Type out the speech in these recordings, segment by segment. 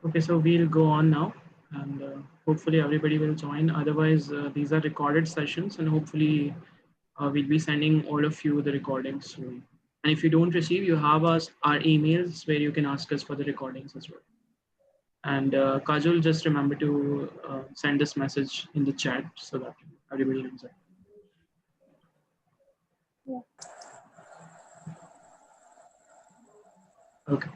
Okay, so we'll go on now, and hopefully everybody will join. Otherwise, these are recorded sessions, and hopefully we'll be sending all of you the recordings soon. And if you don't receive, you have our emails where you can ask us for the recordings as well. And Kajul, just remember to send this message in the chat so that everybody knows it. Yeah. Okay.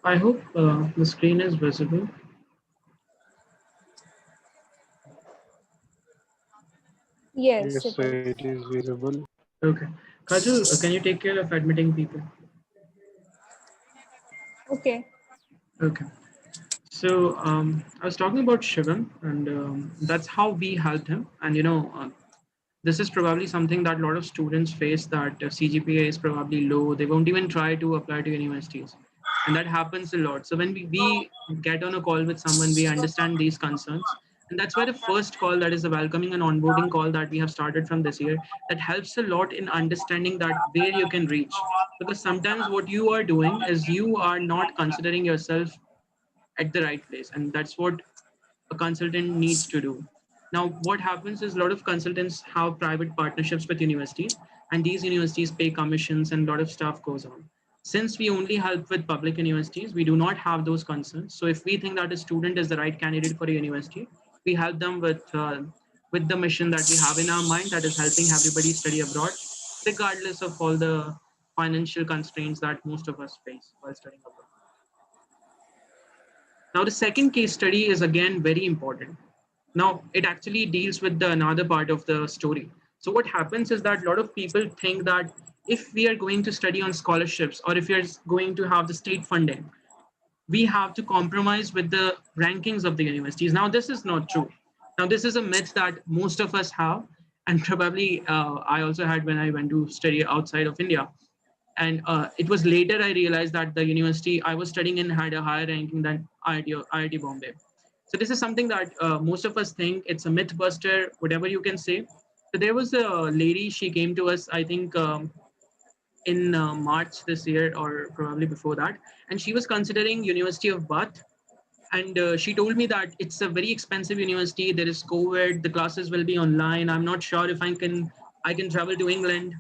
I hope the screen is visible. Yes, Yes, it is. it is visible. Okay. Kajul, can you take care of admitting people? Okay. Okay. So I was talking about Shivam, and that's how we helped him. And this is probably something that a lot of students face, that CGPA is probably low. They won't even try to apply to universities, and that happens a lot. So when we get on a call with someone, we understand these concerns, and that's why the first call, that is the welcoming and onboarding call that we have started from this year, that helps a lot in understanding that where you can reach. Because sometimes what you are doing is you are not considering yourself at the right place, and that's what a consultant needs to do. Now what happens is a lot of consultants have private partnerships with universities, and these universities pay commissions and a lot of stuff goes on. Since we only help with public universities, we do not have those concerns. So if we think that a student is the right candidate for a university, we help them with the mission that we have in our mind, that is helping everybody study abroad, regardless of all the financial constraints that most of us face while studying abroad. Now, the second case study is again very important. Now, it actually deals with the another part of the story. So, what happens is that a lot of people think that if we are going to study on scholarships, or if you're going to have the state funding, we have to compromise with the rankings of the universities. Now, this is not true. Now, this is a myth that most of us have, and probably I also had when I went to study outside of India. And it was later I realized that the university I was studying in had a higher ranking than IIT Bombay. So this is something that most of us think it's a myth buster, whatever you can say. So there was a lady, she came to us, I think in March this year, or probably before that, and she was considering University of Bath. And she told me that it's a very expensive university. There is COVID, the classes will be online. I'm not sure if I can travel to England.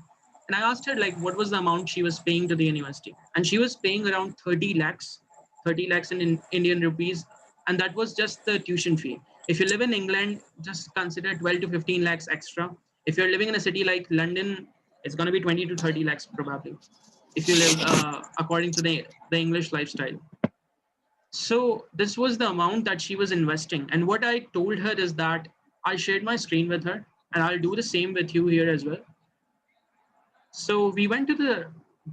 And I asked her like what was the amount she was paying to the university, and she was paying around 30 lakhs in Indian rupees, and that was just the tuition fee. If you live in England, just consider 12 to 15 lakhs extra. If you're living in a city like London, it's going to be 20 to 30 lakhs probably, if you live according to the English lifestyle. So this was the amount that she was investing. And what I told her is that I shared my screen with her, and I'll do the same with you here as well. So we went to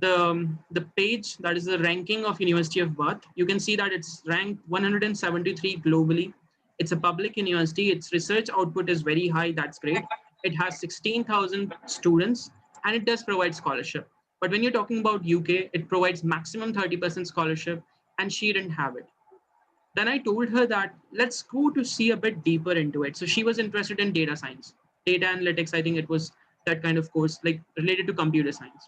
the page that is the ranking of University of Bath. You can see that it's ranked 173 globally. It's a public university. Its research output is very high. That's great. It has 16,000 students, and it does provide scholarship. But when you're talking about UK, it provides maximum 30% scholarship, and she didn't have it. Then I told her that let's go to see a bit deeper into it. So she was interested in data science, data analytics. I think it was that kind of course, like related to computer science.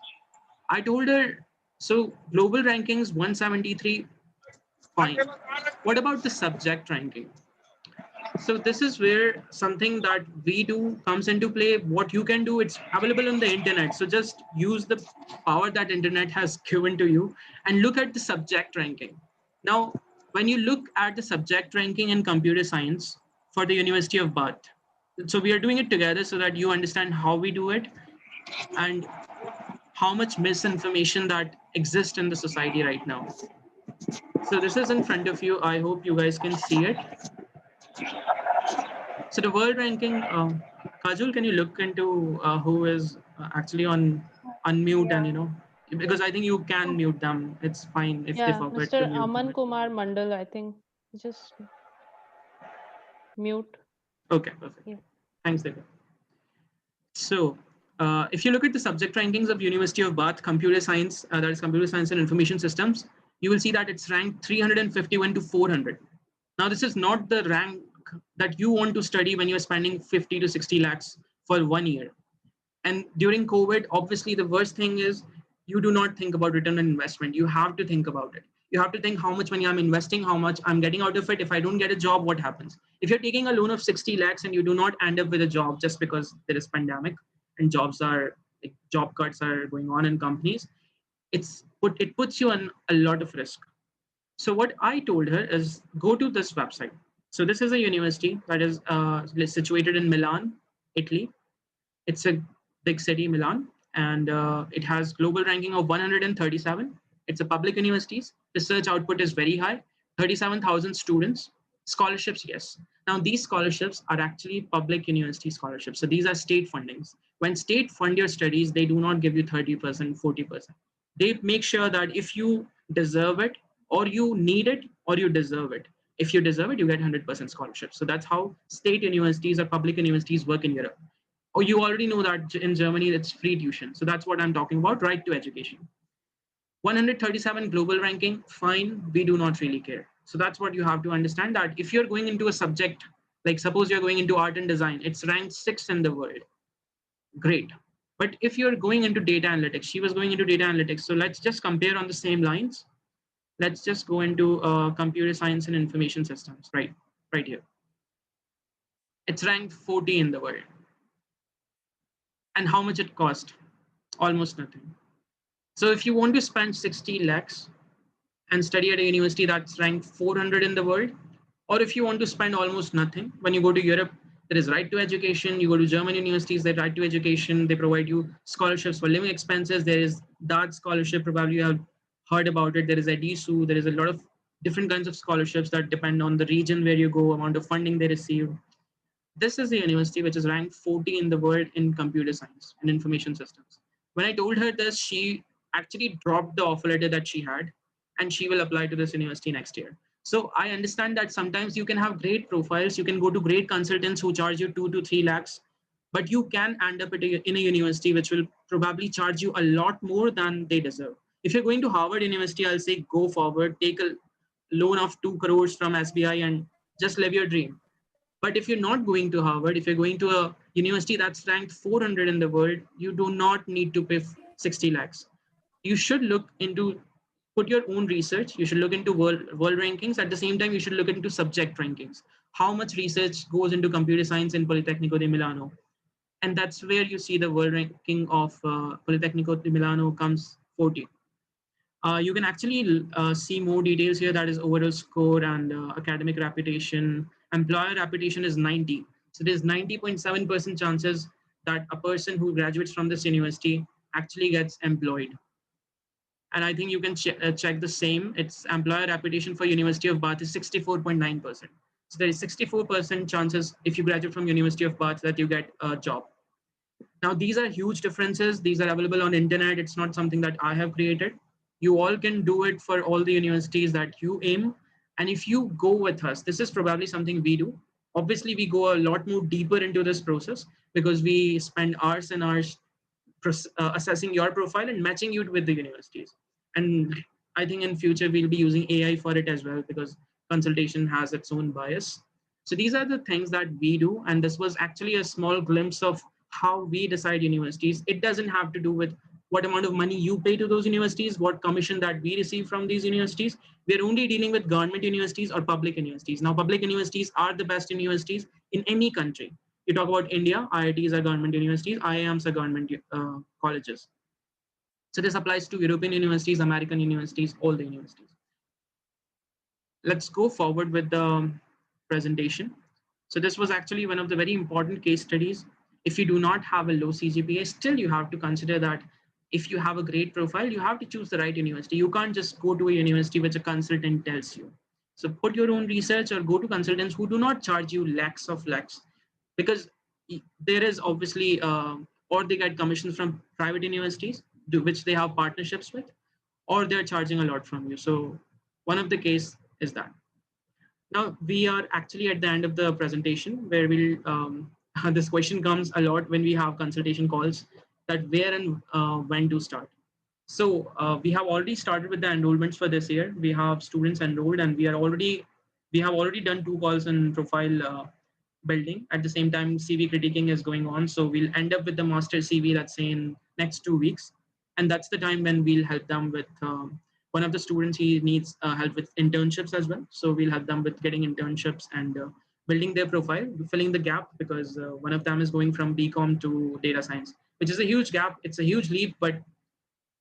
I told her, so global rankings 173, fine. What about the subject ranking? So this is where something that we do comes into play. What you can do, it's available on the internet. So just use the power that internet has given to you and look at the subject ranking. Now, when you look at the subject ranking in computer science for the University of Bath, so we are doing it together so that you understand how we do it and how much misinformation that exists in the society right now. So this is in front of you. I hope you guys can see it. So the world ranking, Kajul, can you look into who is actually on unmute, Yeah. and because I think you can mute them. It's fine if they Yeah. forget to Mr. mute Aman them. Kumar Mandal, I think. Just mute. Okay, perfect. Yeah. Thanks, Deepak. So if you look at the subject rankings of University of Bath, computer science, that is computer science and information systems, you will see that it's ranked 351 to 400. Now, this is not the rank that you want to study when you're spending 50 to 60 lakhs for 1 year. And during COVID, obviously, the worst thing is you do not think about return on investment. You have to think about it. You have to think how much money I'm investing, how much I'm getting out of it. If I don't get a job, what happens? If you're taking a loan of 60 lakhs and you do not end up with a job just because there is pandemic and jobs are like job cuts are going on in companies, it puts you on a lot of risk. So what I told her is go to this website. So this is a university that is situated in Milan, Italy. It's a big city, Milan, and it has global ranking of 137. It's a public university. Research output is very high, 37,000 students. Scholarships, yes. Now these scholarships are actually public university scholarships. So these are state fundings. When state fund your studies, they do not give you 30%, 40%. They make sure that if you deserve it, or you need it, or you deserve it. If you deserve it, you get 100% scholarship. So that's how state universities or public universities work in Europe. Oh, you already know that in Germany it's free tuition. So that's what I'm talking about, right to education. 137 global ranking, fine, we do not really care. So that's what you have to understand, that if you're going into a subject, like suppose you're going into art and design, it's ranked 6th in the world. Great. But if you're going into data analytics, she was going into data analytics. So let's just compare on the same lines. Let's just go into computer science and information systems, right here. It's ranked 40 in the world. And how much it cost? Almost nothing. So if you want to spend 60 lakhs and study at a university that's ranked 400 in the world, or if you want to spend almost nothing, when you go to Europe, there is right to education. You go to German universities, they right to education. They provide you scholarships for living expenses. There is that scholarship, probably you have heard about it. There is EDISU. There is a lot of different kinds of scholarships that depend on the region where you go, amount of funding they receive. This is the university which is ranked 40 in the world in computer science and information systems. When I told her this, she actually dropped the offer letter that she had and she will apply to this university next year. So I understand that sometimes you can have great profiles, you can go to great consultants who charge you 2 to 3 lakhs, but you can end up in a university which will probably charge you a lot more than they deserve. If you're going to Harvard University, I'll say go forward, take a loan of 2 crores from SBI and just live your dream. But if you're not going to Harvard, if you're going to a university that's ranked 400 in the world, you do not need to pay 60 lakhs. You should look into, put your own research. You should look into world rankings. At the same time, you should look into subject rankings. How much research goes into computer science in Politecnico di Milano? And that's where you see the world ranking of Politecnico di Milano comes 40. You can actually see more details here. That is overall score and academic reputation. Employer reputation is 90. So there's 90.7% chances that a person who graduates from this university actually gets employed. And I think you can check the same. Its employer reputation for University of Bath is 64.9%. So there is 64% chances if you graduate from University of Bath that you get a job. Now, these are huge differences. These are available on internet. It's not something that I have created. You all can do it for all the universities that you aim. And if you go with us, this is probably something we do. Obviously, we go a lot more deeper into this process because we spend hours and hours assessing your profile and matching you with the universities. And I think in future, we'll be using AI for it as well because consultation has its own bias. So these are the things that we do. And this was actually a small glimpse of how we decide universities. It doesn't have to do with what amount of money you pay to those universities, what commission that we receive from these universities. We're only dealing with government universities or public universities. Now, public universities are the best universities in any country. You talk about India, IITs are government universities, IIMs are government colleges. So this applies to European universities, American universities, all the universities. Let's go forward with the presentation. So this was actually one of the very important case studies. If you do not have a low CGPA, still you have to consider that if you have a great profile, you have to choose the right university. You can't just go to a university which a consultant tells you. So put your own research or go to consultants who do not charge you lakhs of lakhs, because there is obviously, or they get commissions from private universities, which they have partnerships with, or they're charging a lot from you. So one of the case is that. Now we are actually at the end of the presentation where we'll, this question comes a lot when we have consultation calls, that where and when to start. So we have already started with the enrollments for this year. We have students enrolled and we are already We have already done 2 calls in profile building. At the same time, CV critiquing is going on. So we'll end up with the master CV, let's say in next 2 weeks. And that's the time when we'll help them with one of the students, he needs help with internships as well. So we'll help them with getting internships and building their profile, filling the gap, because one of them is going from BCom to data science, which is a huge gap. It's a huge leap, but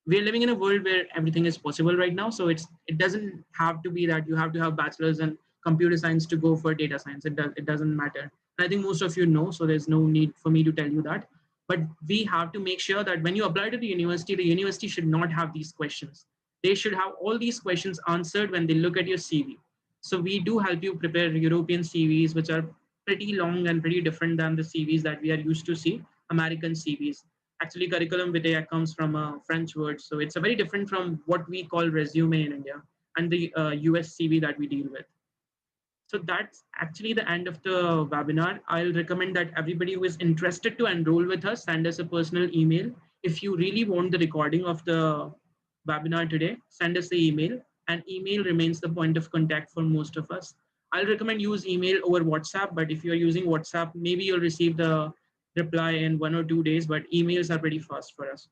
we're living in a world where everything is possible right now. So it doesn't have to be that you have to have bachelor's in computer science to go for data science. It doesn't matter. And I think most of you know, so there's no need for me to tell you that. But we have to make sure that when you apply to the university should not have these questions. They should have all these questions answered when they look at your CV. So we do help you prepare European CVs, which are pretty long and pretty different than the CVs that we are used to see, American CVs. Actually, curriculum vitae comes from a French word, so it's a very different from what we call resume in India and the US CV that we deal with. So that's actually the end of the webinar. I'll recommend that everybody who is interested to enroll with us, send us a personal email. If you really want the recording of the webinar today, send us the email, and email remains the point of contact for most of us. I'll recommend use email over WhatsApp, but if you're using WhatsApp, maybe you'll receive the reply in 1 or 2 days, but emails are pretty fast for us.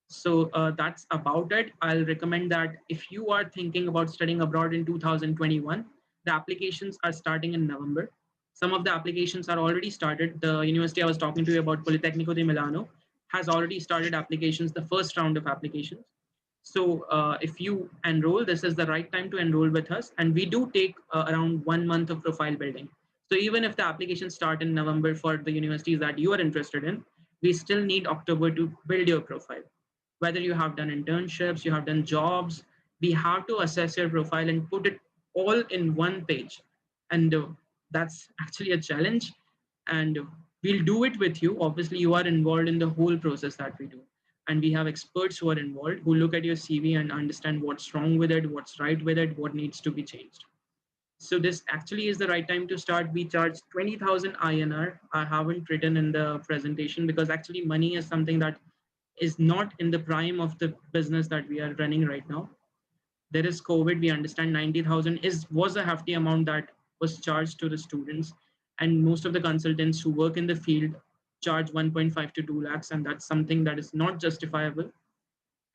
So that's about it. I'll recommend that if you are thinking about studying abroad in 2021, the applications are starting in November. Some of the applications are already started. The university I was talking to you about, Politecnico di Milano, has already started applications, the first round of applications. So if you enroll, this is the right time to enroll with us. And we do take around 1 month of profile building. So even if the applications start in November for the universities that you are interested in, we still need October to build your profile. Whether you have done internships, you have done jobs, we have to assess your profile and put it all in one page. And that's actually a challenge. And we'll do it with you. Obviously, you are involved in the whole process that we do. And we have experts who are involved who look at your CV and understand what's wrong with it, what's right with it, what needs to be changed. So this actually is the right time to start. We charge 20,000 INR. I haven't written in the presentation because actually money is something that is not in the prime of the business that we are running right now. There is COVID. We understand 90,000 is was a hefty amount that was charged to the students, and most of the consultants who work in the field charge 1.5 to 2 lakhs, and that's something that is not justifiable.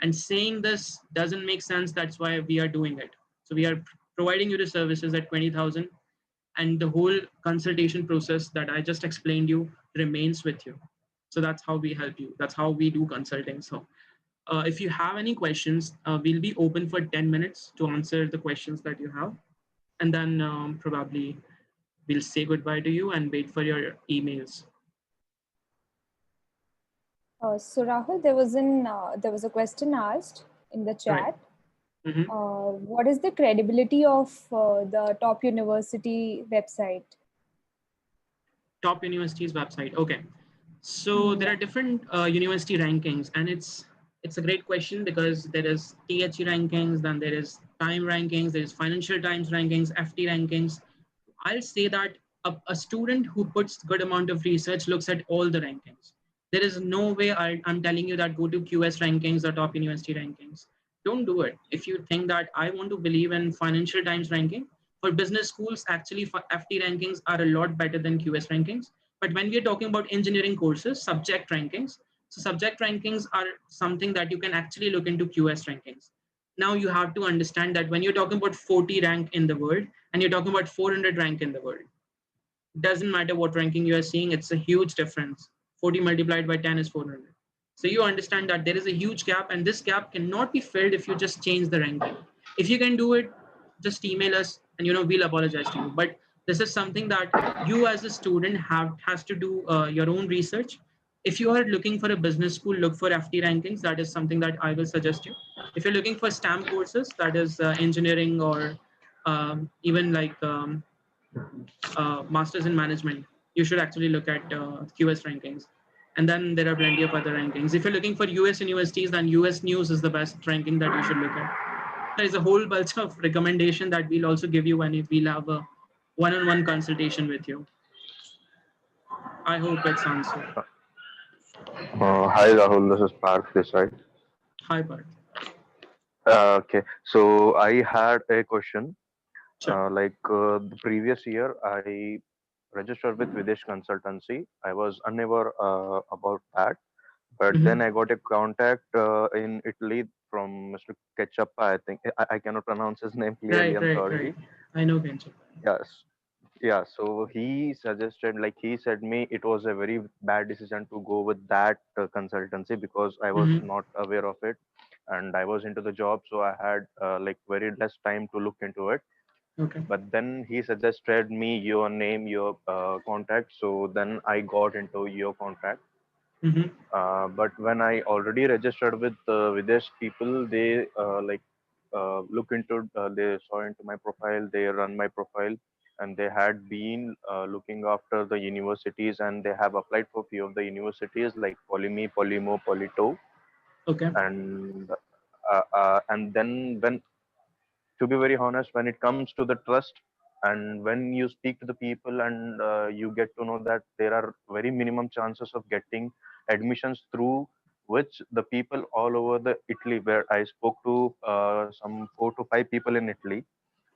And saying this doesn't make sense. That's why we are doing it. So we are providing you the services at 20,000, and the whole consultation process that I just explained you remains with you. So that's how we help you. That's how we do consulting. So if you have any questions, we'll be open for 10 minutes to answer the questions that you have. And then probably we'll say goodbye to you and wait for your emails. So Rahul, there was a question asked in the Right. chat. Mm-hmm. What is the credibility of the top university website? Top universities website. Okay. So there Yeah. are different university rankings, and it's a great question because there is THE rankings, then there is Time rankings, there is Financial Times rankings, FT rankings. I'll say that a student who puts good amount of research looks at all the rankings. There is no way I'm telling you that go to QS rankings or top university rankings. Don't do it. If you think that I want to believe in Financial Times ranking, for business schools, actually for FT rankings are a lot better than QS rankings. But when we're talking about engineering courses, subject rankings, so subject rankings are something that you can actually look into QS rankings. Now you have to understand that when you're talking about 40 rank in the world and you're talking about 400 rank in the world, doesn't matter what ranking you are seeing, it's a huge difference. 40 multiplied by 10 is 400. So you understand that there is a huge gap, and this gap cannot be filled if you just change the ranking. If you can do it, just email us and we'll apologize to you. But this is something that you as a student has to do your own research. If you are looking for a business school, look for FT rankings. That is something that I will suggest you. If you're looking for STEM courses, that is engineering or even like masters in management, you should actually look at QS rankings. And then there are plenty of other rankings. If you're looking for US universities, then US News is the best ranking that you should look at. There is a whole bunch of recommendation that we'll also give you when we'll have a one-on-one consultation with you. I hope it's answered. Hi Rahul, this is Parth this side. Hi, Parth. Okay, so I had a question. Sure. The previous year, I registered with Videsh Consultancy. I was unaware about that, but Hmm. then I got a contact in Italy from Mr. Ketchappa. I think I cannot pronounce his name clearly. Right, I'm right, right. sorry. I know Kencho. Yes, yeah. So he suggested, like he said me, it was a very bad decision to go with that consultancy because I was Hmm. not aware of it, and I was into the job, so I had like very less time to look into it. Okay. But then he suggested me your name, your contact. So then I got into your contact. Hmm. But when I already registered with Videsh people, they look into, they saw into my profile, they run my profile, and they had been looking after the universities, and they have applied for few of the universities like Polyme, Polymo, Polito, Okay. and then when, to be very honest, when it comes to the trust, and when you speak to the people, and you get to know that there are very minimum chances of getting admissions through which the people all over the Italy, where I spoke to some 4 to 5 people in Italy,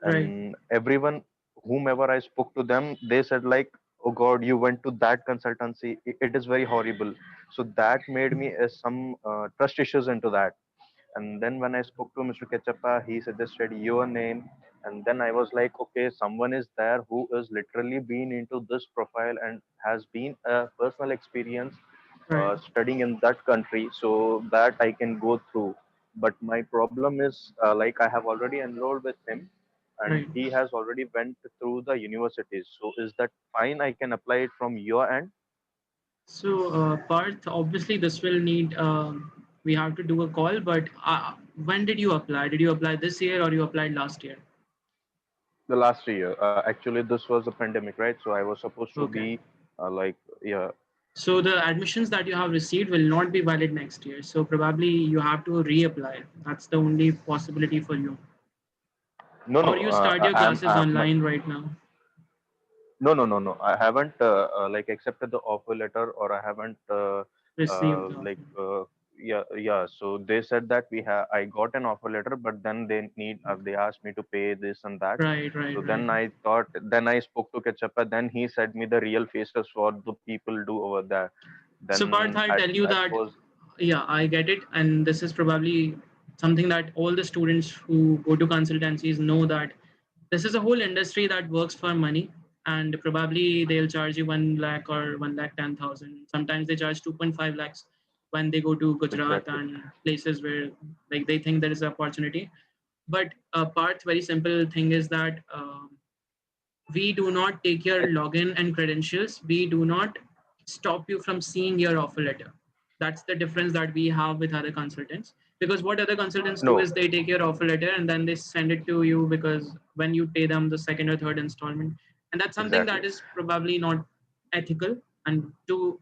Right. and everyone, whomever I spoke to them, they said like, oh god, you went to that consultancy, it is very horrible. So that made me some trust issues into that. And then when I spoke to Mr. Ketchappa, he suggested your name. And then I was like, okay, someone is there who is literally been into this profile and has been a personal experience Right. studying in that country, so that I can go through. But my problem is, like I have already enrolled with him, and Right. he has already went through the universities. So is that fine? I can apply it from your end. So, Parth, obviously, this will need, we have to do a call, but when did you apply? Did you apply this year or you applied last year? The last year, actually, this was a pandemic, right? So I was supposed to Okay. be like, yeah. So, the admissions that you have received will not be valid next year. So, probably you have to reapply. That's the only possibility for you. No, Or no, you start your classes online right now, no. I haven't like accepted the offer letter, or I haven't received the like offer. yeah. So they said that I got an offer letter, but then they asked me to pay this and that. Right, right, So right. then I thought, then I spoke to Ketchappa. Then he said me the real faces what the people do over there. So, Parth, Then I'll at tell you that that, was yeah, I get it. And this is probably something that all the students who go to consultancies know that this is a whole industry that works for money. And probably they'll charge you 1 lakh or 1,10,000. Sometimes they charge 2.5 lakhs when they go to Gujarat exactly. and places where like they think there is an opportunity. But Parth, very simple thing is that we do not take your login and credentials. We do not stop you from seeing your offer letter. That's the difference that we have with other consultants. Because what other consultants do No, is they take your offer letter and then they send it to you because when you pay them the second or third installment. And that's something exactly. that is probably not ethical. And to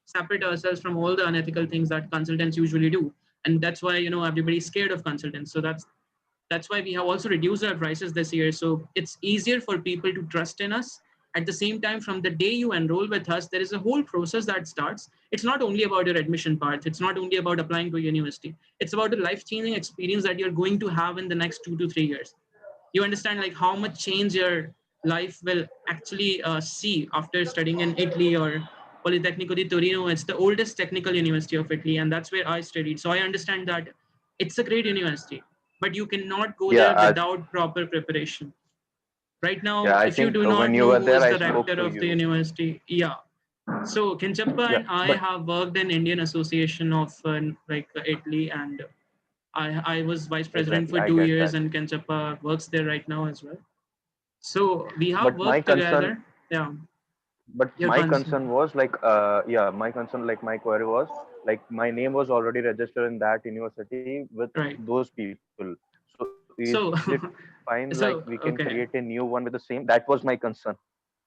separate ourselves from all the unethical things that consultants usually do. And that's why, everybody's scared of consultants. So that's why we have also reduced our prices this year. So it's easier for people to trust in us. At the same time, from the day you enroll with us, there is a whole process that starts. It's not only about your admission part. It's not only about applying to a university. It's about a life-changing experience that you're going to have in the next 2 to 3 years. You understand like how much change your life will actually see after studying in Italy or Politecnico di Torino. It's the oldest technical university of Italy, and that's where I studied. So I understand that it's a great university, but you cannot go Yeah, there without proper preparation. Right yeah. now, I if you think do when not you know were who there, is I the spoke rector to of the you. university, yeah. So Kinchappa Yeah, and I but have worked in Indian Association of Italy, and I was vice president exactly, for I two get years, that. and Kinchappa works there right now as well. So we have But my worked concern together. Yeah, but your my concern. concern was like yeah, my concern, like my query was like my name was already registered in that university with Right. those people. So is it So, fine, like we can create a so new one with the okay. same? That was my concern.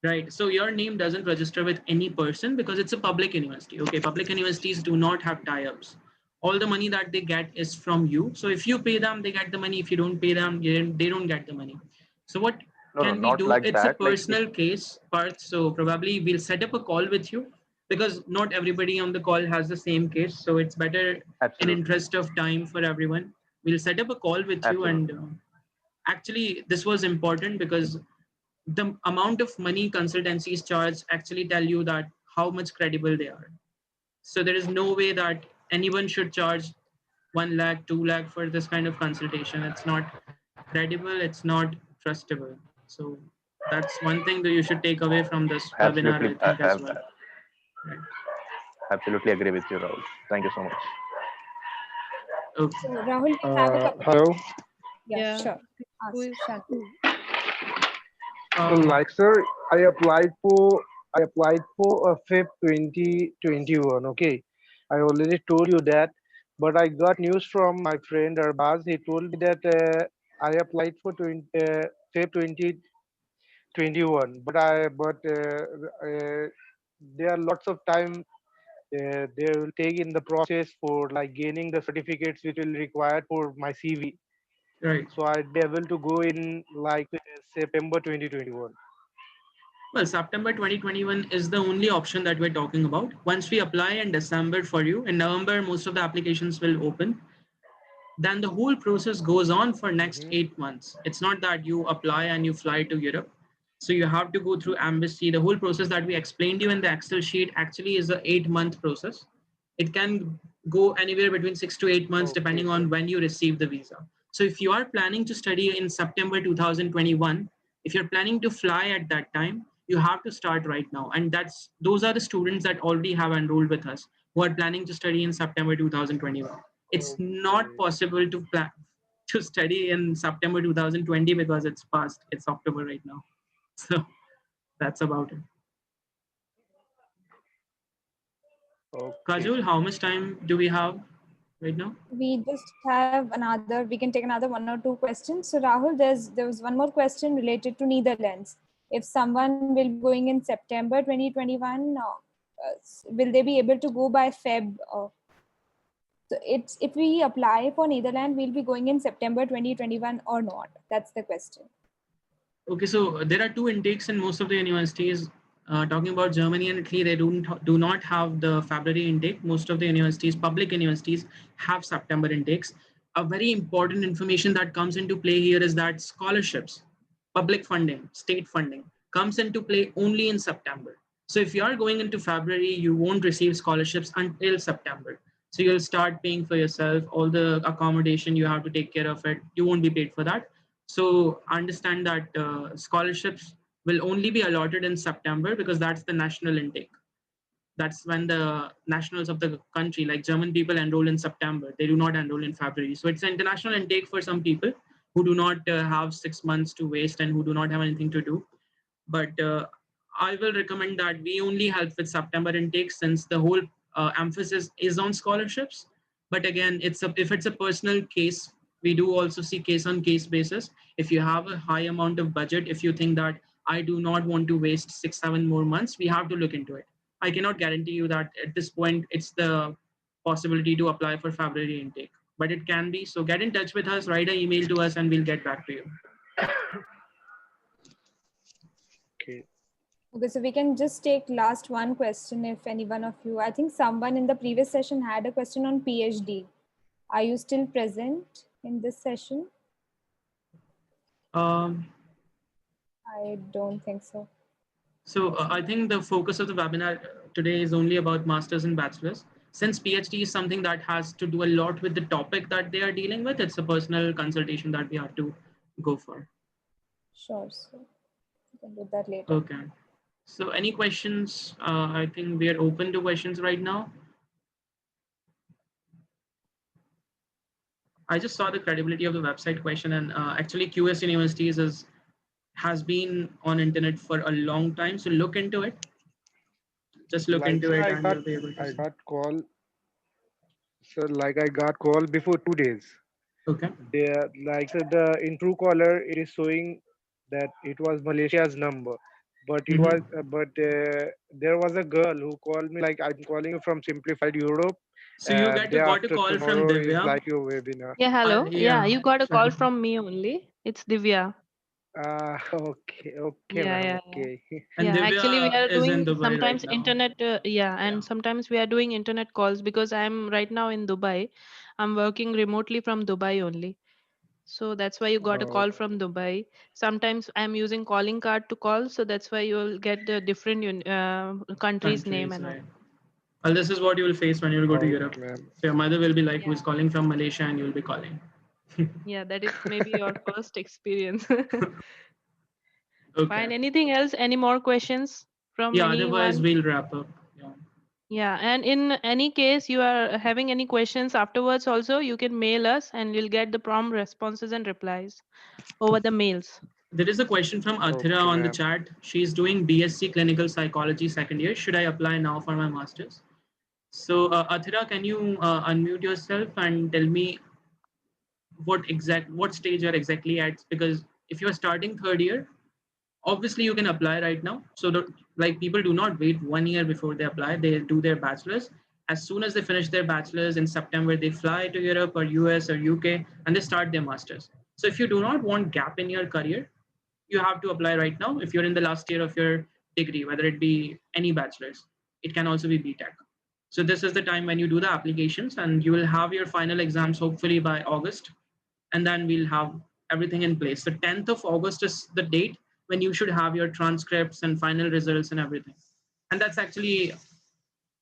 Right. So your name doesn't register with any person because it's a public university. Okay. Public universities do not have tie-ups. All the money that they get is from you. So if you pay them, they get the money. If you don't pay them, they don't get the money. So what No, no, can we not do? like It's a that. Like if, personal case part. So probably we'll set up a call with you because not everybody on the call has the same case. So it's better in absolutely, interest of time for everyone. We'll set up a call with you and absolutely. Actually, this was important because the amount of money consultancies charge actually tell you that how much credible they are. So there is no way that anyone should charge 1 lakh, 2 lakh for this kind of consultation. It's not credible, it's not trustable. So that's one thing that you should take away from this webinar, Absolutely, I think, as well. Right. absolutely agree with you, Rahul. Thank you so much. Okay. So Rahul, we have a couple. Hello. Yeah, Yeah. sure. Who Ask is Shanti. Like sir, I applied for a Feb 2021. Okay, I already told you that, but I got news from my friend Arbaz. He told me that I applied for Feb 2021, but there are lots of time they will take in the process for like gaining the certificates which will required for my CV. Right. So I'd be able to go in like September 2021. Well, September 2021 is the only option that we're talking about. Once we apply in December for you, in November, most of the applications will open. Then the whole process goes on for next Mhm. 8 months. It's not that you apply and you fly to Europe. So you have to go through embassy. The whole process that we explained you in the Excel sheet actually is a 8 month process. It can go anywhere between 6 to 8 months Okay, depending sir. on when you receive the visa. So if you are planning to study in September 2021, if you're planning to fly at that time, you have to start right now. And those are the students that already have enrolled with us who are planning to study in September 2021. It's not Okay. possible to plan to study in September 2020 because it's past. It's October right now. So that's about it. Okay, Kajul, sir. how much time do we have right now? We just have another. We can take another one or two questions. So Rahul, there was one more question related to Netherlands. If someone will be going in September 2021, will they be able to go by Feb? So it's if we apply for Netherlands, we'll be going in September 2021 or not? That's the question. Okay, so there are two intakes in most of the universities. Talking about Germany and Italy, they do not have the February intake. Most of the universities, public universities, have September intakes. A very important information that comes into play here is that scholarships, public funding, state funding, comes into play only in September. So if you are going into February, you won't receive scholarships until September. So you'll start paying for yourself, all the accommodation, you have to take care of it. You won't be paid for that. So understand that scholarships will only be allotted in September because that's the national intake. That's when the nationals of the country, like German people, enroll in September. They do not enroll in February. So it's an international intake for some people who do not have 6 months to waste and who do not have anything to do. But I will recommend that we only help with September intake since the whole emphasis is on scholarships. But again, if it's a personal case, we do also see case on case basis. If you have a high amount of budget, if you think that I do not want to waste 6, 7 more months, we have to look into it. I cannot guarantee you that at this point it's the possibility to apply for February intake, but it can be. So get in touch with us, write an email to us, and we'll get back to you. Okay. Okay, so we can just take last one question if any one of you. I think someone in the previous session had a question on PhD. Are you still present in this session? Um, I don't think so. So I think the focus of the webinar today is only about masters and bachelors. Since PhD is something that has to do a lot with the topic that they are dealing with, it's a personal consultation that we have to go for. Sure, so we can do that later. Okay. So any questions? I think we are open to questions right now. I just saw the credibility of the website question, and actually QS Universities has been on internet for a long time. So look into it. Just look Like into sir, it, I and got you'll be able to I see. got call. Sir, like I got call before 2 days. Okay. There, like sir, the in Truecaller, it is showing that it was Malaysia's number, but it Mhm. was there was a girl who called me like I'm calling you from Simplified Europe. So you Day got a after call from tomorrow is Divya. like your webinar. Yeah, hello. Yeah, Yeah. you got a call Sorry. from me only. It's Divya. Okay, okay, Yeah, ma'am, yeah, yeah. okay. And Yeah, actually we Divya are is in doing Dubai right sometimes now. internet, yeah, Yeah. and sometimes we are doing internet calls because I'm right now in Dubai. I'm working remotely from Dubai only. So that's why you got a call from Dubai. Sometimes I'm using calling card to call, so that's why you'll get the different country's name Countries, and all. right? Well, this is what you will face when you will go to Okay, Europe. ma'am. So your mother will be like, who is Yeah, calling from Malaysia, and you will be calling. yeah, that is maybe your first experience. Okay. Fine. Anything else? Any more questions from Yeah, otherwise anyone? we'll wrap up. Yeah. Yeah, and in any case you are having any questions afterwards, also you can mail us and you'll get the prompt responses and replies over the mails. There is a question from Athira Okay, on the ma'am. chat. She's doing BSc Clinical Psychology second year. Should I apply now for my master's? So, Athira, can you unmute yourself and tell me what stage you're exactly at? Because if you're starting third year, obviously you can apply right now. So, like people do not wait 1 year before they apply. They do their bachelor's. As soon as they finish their bachelor's in September, they fly to Europe or US or UK and they start their masters. So, if you do not want gap in your career, you have to apply right now if you're in the last year of your degree, whether it be any bachelor's. It can also be BTech. So this is the time when you do the applications and you will have your final exams hopefully by August, and then we'll have everything in place. So 10th of August is the date when you should have your transcripts and final results and everything. And that's actually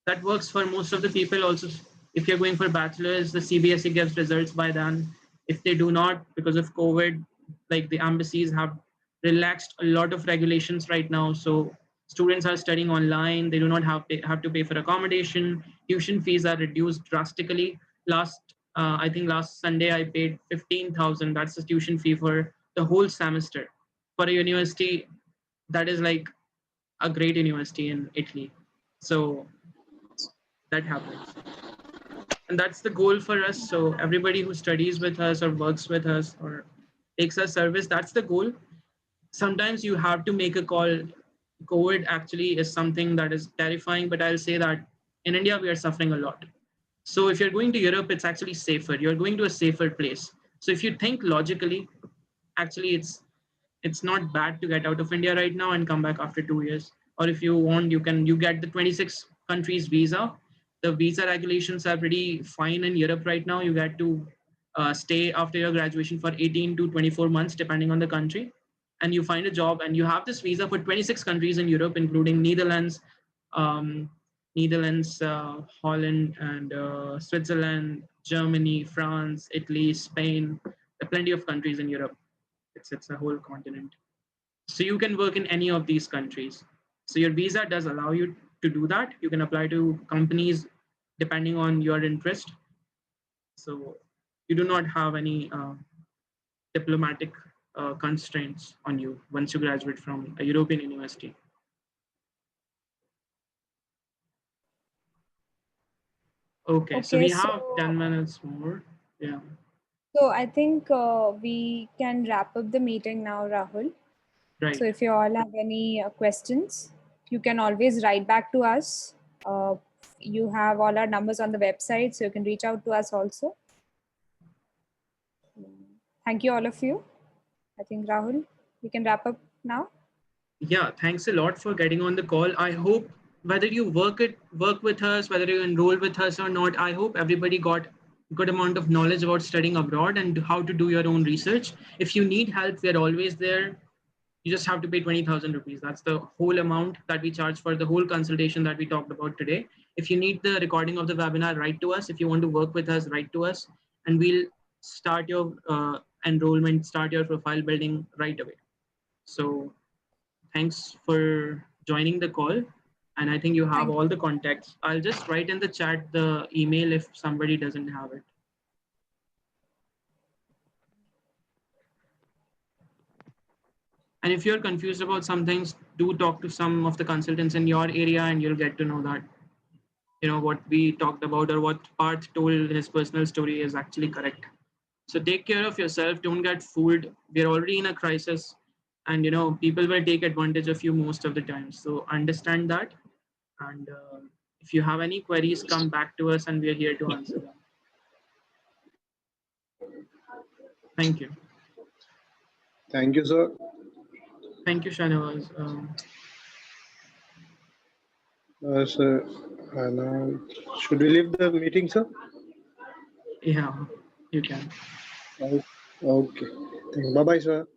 that works for most of the people also. If you're going for bachelor's, the CBSE gives results by then. If they do not, because of COVID, like the embassies have relaxed a lot of regulations right now, so students are studying online. They do not have to pay for accommodation. Tuition fees are reduced drastically. I think last Sunday I paid 15,000. That's the tuition fee for the whole semester for a university that is like a great university in Italy. So that happens, and that's the goal for us. So everybody who studies with us or works with us or takes our service, that's the goal. Sometimes you have to make a call. COVID actually is something that is terrifying, but I'll say that in India we are suffering a lot. So if you're going to Europe, it's actually safer. You're going to a safer place. So if you think logically, actually it's not bad to get out of India right now and come back after 2 years. Or if you want, you get the 26 countries visa. The visa regulations are pretty fine in Europe right now. You get to stay after your graduation for 18 to 24 months, depending on the country, and you find a job and you have this visa for 26 countries in Europe, including um, Holland, and Switzerland, Germany, France, Italy, Spain. There are plenty of countries in Europe. It's a whole continent. So you can work in any of these countries. So your visa does allow you to do that. You can apply to companies depending on your interest. So you do not have any diplomatic constraints on you once you graduate from a European university. Okay, so Okay, we so have 10 minutes more. Yeah, I think we can wrap up the meeting now, Rahul. So right. if you all have any questions, you can always write back to us. You have all our numbers on the website, so you can reach out to us also. Thank you, all of you. I think, Rahul, we can wrap up now. Yeah, thanks a lot for getting on the call. I hope whether you work with us, whether you enroll with us or not, I hope everybody got good amount of knowledge about studying abroad and how to do your own research. If you need help, we're always there. You just have to pay 20,000 rupees. That's the whole amount that we charge for the whole consultation that we talked about today. If you need the recording of the webinar, write to us. If you want to work with us, write to us, and we'll start your enrollment, start your profile building right away. So thanks for joining the call. And I think you have Thank all you. the contacts. I'll just write in the chat the email if somebody doesn't have it. And if you're confused about some things, do talk to some of the consultants in your area and you'll get to know that, what we talked about or what Parth told his personal story is actually correct. So take care of yourself. Don't get fooled. We're already in a crisis, and people will take advantage of you most of the time. So understand that. And if you have any queries, come back to us, and we're here to answer them. Thank you. Thank you, sir. Thank you, Shanawaz. Sir, should we leave the meeting, sir? Yeah, you can. Okay. Bye bye, sir.